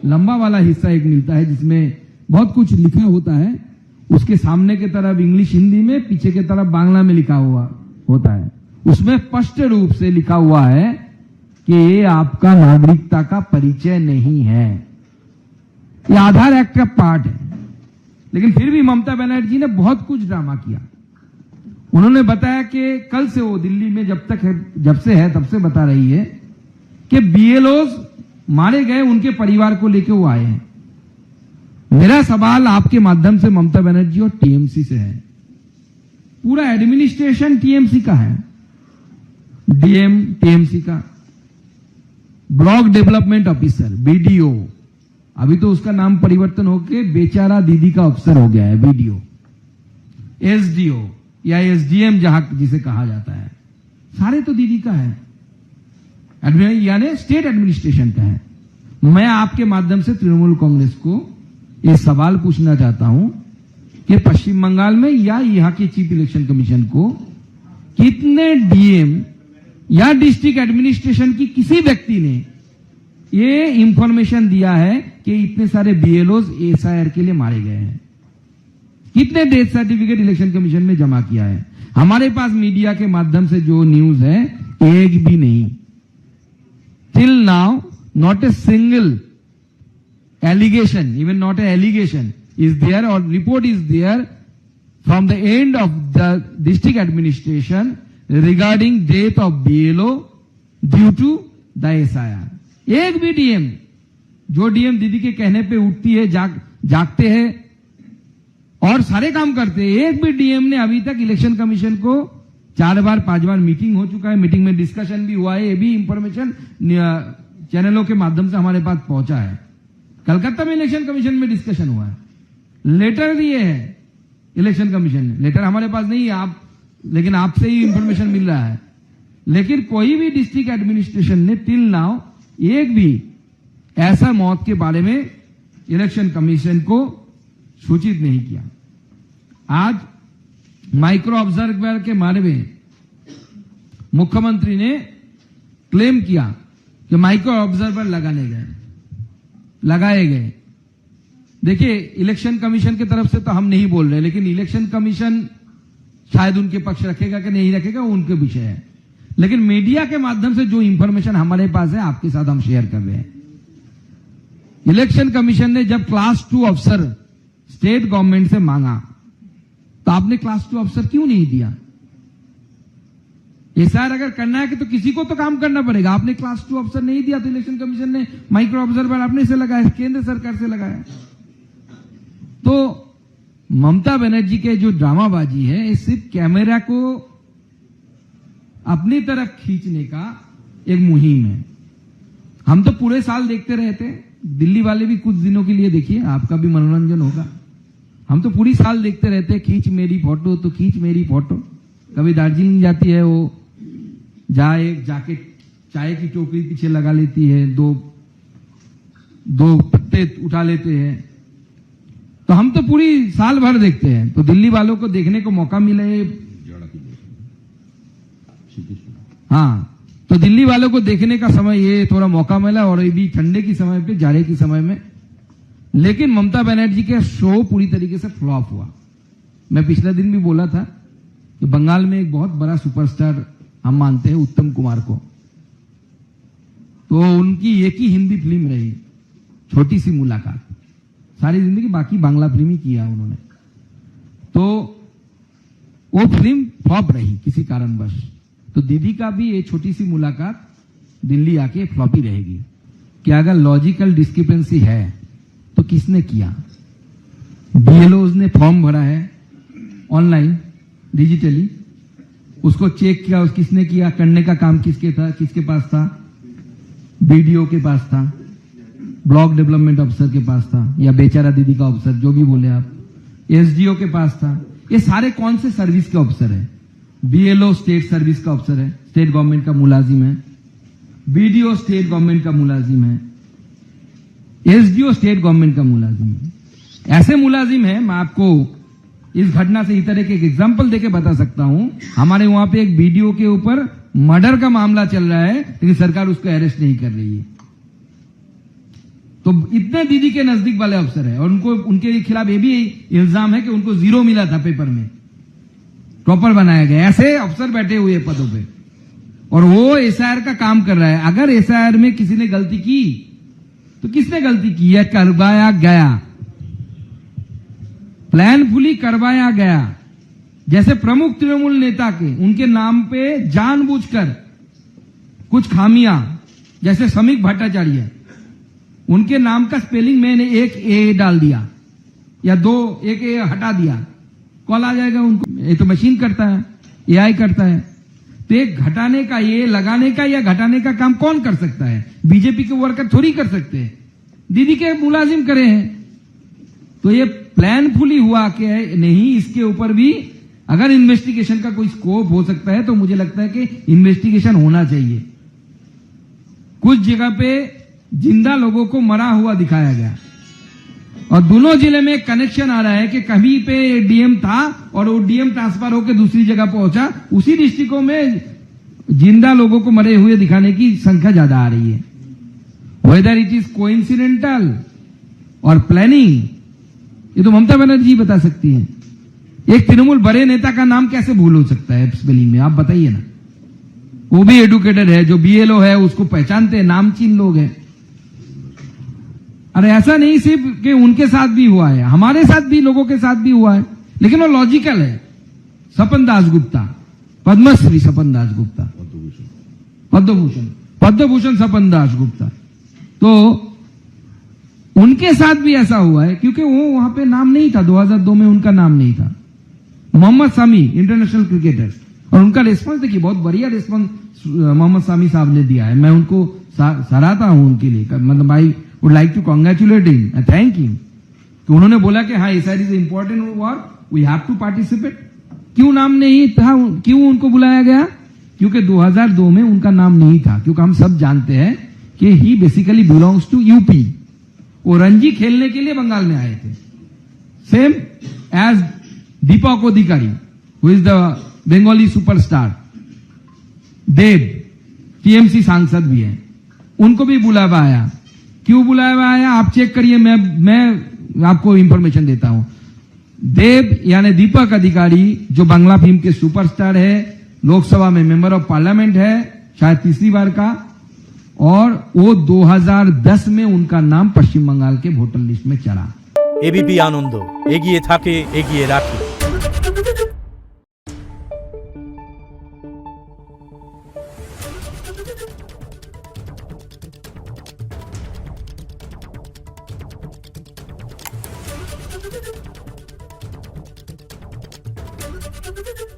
लंबा वाला हिस्सा एक मिलता है जिसमें बहुत कुछ लिखा होता है। उसके सामने की तरफ इंग्लिश हिंदी में, पीछे की तरफ बांग्ला में लिखा हुआ होता है। उसमें स्पष्ट रूप से लिखा हुआ है कि ये आपका नागरिकता का परिचय नहीं है। ये आधार एक्ट का पार्ट है। लेकिन फिर भी ममता बनर्जी ने बहुत कुछ ड्रामा किया। उन्होंने बताया कि कल से वो दिल्ली में जब से है तब से बता रही है कि बीएलओज मारे गए, उनके परिवार को लेकर वो आए हैं। मेरा सवाल आपके माध्यम से ममता बनर्जी और टीएमसी से है। पूरा एडमिनिस्ट्रेशन टीएमसी का है, डीएम टीएमसी का, ब्लॉक डेवलपमेंट ऑफिसर बीडीओ, अभी तो उसका नाम परिवर्तन होके बेचारा दीदी का अफसर हो गया है बीडीओ, एसडीओ या एसडीएम जहां जिसे कहा जाता है, सारे तो दीदी का है, यानी स्टेट एडमिनिस्ट्रेशन का है। मैं आपके माध्यम से तृणमूल कांग्रेस को ये सवाल पूछना चाहता हूं कि पश्चिम बंगाल में या यहां के चीफ इलेक्शन कमीशन को कितने डीएम या डिस्ट्रिक्ट एडमिनिस्ट्रेशन की किसी व्यक्ति ने ये इंफॉर्मेशन दिया है कि इतने सारे बीएलओज एसआईआर के लिए मारे गए हैं? कितने डेथ सर्टिफिकेट इलेक्शन कमीशन में जमा किया है? हमारे पास मीडिया के माध्यम से जो न्यूज है, एक भी नहीं। Till now not a single allegation, even not an allegation is there or report is there from the end of the district administration regarding death of BLO due to the SIR. एक भी DM, जो DM दीदी के कहने पे उठती है, जागते हैं और सारे काम करते हैं, एक भी डीएम ने अभी तक इलेक्शन कमीशन को 4 बार 5 बार मीटिंग हो चुका है, मीटिंग में डिस्कशन भी हुआ है, ये भी इंफॉर्मेशन चैनलों के माध्यम से हमारे पास पहुंचा है। कलकत्ता में इलेक्शन कमीशन में डिस्कशन हुआ है, लेटर दिए हैं इलेक्शन कमीशन ने, लेटर हमारे पास नहीं है लेकिन आपसे ही इंफॉर्मेशन मिल रहा है। लेकिन कोई भी डिस्ट्रिक्ट एडमिनिस्ट्रेशन ने टिल नाउ एक भी ऐसा मौत के बारे में इलेक्शन कमीशन को सूचित नहीं किया। आज माइक्रो ऑब्जर्वर के बारे में मुख्यमंत्री ने क्लेम किया कि माइक्रो ऑब्जर्वर लगाए गए। देखिए, इलेक्शन कमीशन की तरफ से तो हम नहीं बोल रहे, लेकिन इलेक्शन कमीशन शायद उनके पक्ष रखेगा कि नहीं रखेगा, वो उनके विषय है। लेकिन मीडिया के माध्यम से जो इंफॉर्मेशन हमारे पास है, आपके साथ हम शेयर कर रहे हैं। इलेक्शन कमीशन ने जब क्लास 2 अफसर स्टेट गवर्नमेंट से मांगा, तो आपने क्लास 2 अफसर क्यों नहीं दिया? एसआईआर अगर करना है कि तो किसी को तो काम करना पड़ेगा। आपने क्लास 2 अफसर नहीं दिया, तो इलेक्शन कमीशन ने माइक्रो ऑब्जर्वर अपने से लगाया, केंद्र सरकार से लगाया। तो ममता बनर्जी के जो ड्रामाबाजी है, ये सिर्फ कैमरा को अपनी तरफ खींचने का एक मुहिम है। हम तो पूरे साल देखते रहते, दिल्ली वाले भी कुछ दिनों के लिए देखिए, आपका भी मनोरंजन होगा। हम तो पूरी साल देखते रहते, खींच मेरी फोटो तो खींच मेरी फोटो। कभी दार्जिलिंग जाती है, वो जाके चाय की टोकरी पीछे लगा लेती है, दो पत्ते उठा लेते हैं। तो हम तो पूरी साल भर देखते हैं। तो दिल्ली वालों को देखने को मौका मिले, हाँ, तो दिल्ली वालों को देखने का समय ये थोड़ा मौका मिला, और ये भी ठंडे की समय पे, जाड़े की समय में। लेकिन ममता बनर्जी का शो पूरी तरीके से फ्लॉप हुआ। मैं पिछले दिन भी बोला था कि बंगाल में एक बहुत बड़ा सुपरस्टार हम मानते हैं उत्तम कुमार को, तो उनकी एक ही हिंदी फिल्म रही, छोटी सी मुलाकात। सारी जिंदगी बाकी बांग्ला फिल्म ही किया उन्होंने। तो वो फिल्म फ्लॉप रही किसी कारणवश। तो दीदी का भी ये छोटी सी मुलाकात दिल्ली आके फ्लॉप ही रहेगी। क्या अगर लॉजिकल डिस्क्रिपेंसी है तो किसने किया? बीएलओज ने फॉर्म भरा है ऑनलाइन डिजिटली, उसको चेक किया, किसने किया? करने का काम किसके पास था? बीडीओ के पास था, ब्लॉक डेवलपमेंट ऑफिसर के पास था, या बेचारा दीदी का ऑफिसर, जो भी बोले आप, एसडीओ के पास था। ये सारे कौन से सर्विस के ऑफिसर है? बीएलओ स्टेट सर्विस का ऑफिसर है, स्टेट गवर्नमेंट का मुलाजिम है, बीडीओ स्टेट गवर्नमेंट का मुलाजिम है, एसडीओ स्टेट गवर्नमेंट का मुलाजिम है। ऐसे मुलाजिम है, मैं आपको इस घटना से इस तरह के एक एग्जाम्पल देके बता सकता हूं। हमारे वहां पे एक बीडीओ के ऊपर मर्डर का मामला चल रहा है, लेकिन सरकार उसको अरेस्ट नहीं कर रही है। तो इतने दीदी के नजदीक वाले अफसर है, और उनको उनके खिलाफ ये भी इल्जाम है कि उनको 0 मिला था पेपर में, प्रॉपर बनाया गया। ऐसे अफसर बैठे हुए पदों पे, और वो एसआईआर का काम कर रहा है। अगर एसआईआर में किसी ने गलती की तो किसने गलती की है? करवाया गया, प्लानफुली करवाया गया। जैसे प्रमुख तृणमूल नेता के उनके नाम पे जानबूझकर कुछ खामियां, जैसे समीक भट्टाचार्य, उनके नाम का स्पेलिंग मैंने एक ए डाल दिया या 2 एक ए हटा दिया, कॉल आ जाएगा उनको। ये तो मशीन करता है, एआई करता है। तो एक घटाने का, ये लगाने का या घटाने का काम कौन कर सकता है? बीजेपी के वर्कर थोड़ी कर सकते हैं, दीदी के मुलाजिम करे हैं। तो ये प्लानफुली हुआ कि नहीं, इसके ऊपर भी अगर इन्वेस्टिगेशन का कोई स्कोप हो सकता है तो मुझे लगता है कि इन्वेस्टिगेशन होना चाहिए। कुछ जगह पे जिंदा लोगों को मरा हुआ दिखाया गया, और दोनों जिले में कनेक्शन आ रहा है कि कहीं पे डीएम था और वो डीएम ट्रांसफर होकर दूसरी जगह पहुंचा। उसी डिस्ट्रिक्टों में जिंदा लोगों को मरे हुए दिखाने की संख्या ज्यादा आ रही है। वेदर इट इज कोइंसिडेंटल और प्लानिंग, ये तो ममता बनर्जी बता सकती है। एक तृणमूल बड़े नेता का नाम कैसे भूल हो सकता है स्पेलिंग में? आप बताइए ना। वो भी एडुकेटेड है, जो बीएलओ है उसको पहचानते हैं, नामचीन लोग हैं। अरे ऐसा नहीं सिर्फ कि उनके साथ भी हुआ है, हमारे साथ भी, लोगों के साथ भी हुआ है, लेकिन वो लॉजिकल है। सपन दासगुप्ता, पद्मश्री सपन दासगुप्ता, पद्मभूषण सपन दासगुप्ता, तो उनके साथ भी ऐसा हुआ है क्योंकि वो वहां पे नाम नहीं था। 2002 में उनका नाम नहीं था। मोहम्मद सामी, इंटरनेशनल क्रिकेटर, और उनका रिस्पॉन्स देखिए, बहुत बढ़िया रिस्पॉन्स मोहम्मद सामी साहब ने दिया है। मैं उनको सराहता हूं उनके लिए, मतलब I would like to congratulate him, thank him, कि उन्होंने बोला कि हाँ, SIR is important work, we have to participate. क्यों नाम नहीं था, क्यों उनको बुलाया गया? क्योंकि 2002 में उनका नाम नहीं था। क्योंकि हम सब जानते हैं कि ही बेसिकली बिलोंग्स टू यूपी। वो रणजी खेलने के लिए बंगाल में आए थे, same as Deepak Adhikari, who is the Bengali superstar. Dev TMC सांसद भी है, उनको भी बुलावा आया। क्यों बुलावा आया आप चेक करिए, मैं आपको इंफॉर्मेशन देता हूं। देव यानी दीपक अधिकारी, जो बांग्ला फिल्म के सुपरस्टार है, लोकसभा में मेंबर ऑफ पार्लियामेंट है, शायद तीसरी बार का, और वो 2010 में उनका नाम पश्चिम बंगाल के वोटर लिस्ट में चढ़ा। एबीपी आनंद, एगिए थाके, एगिए राखे। Thank you.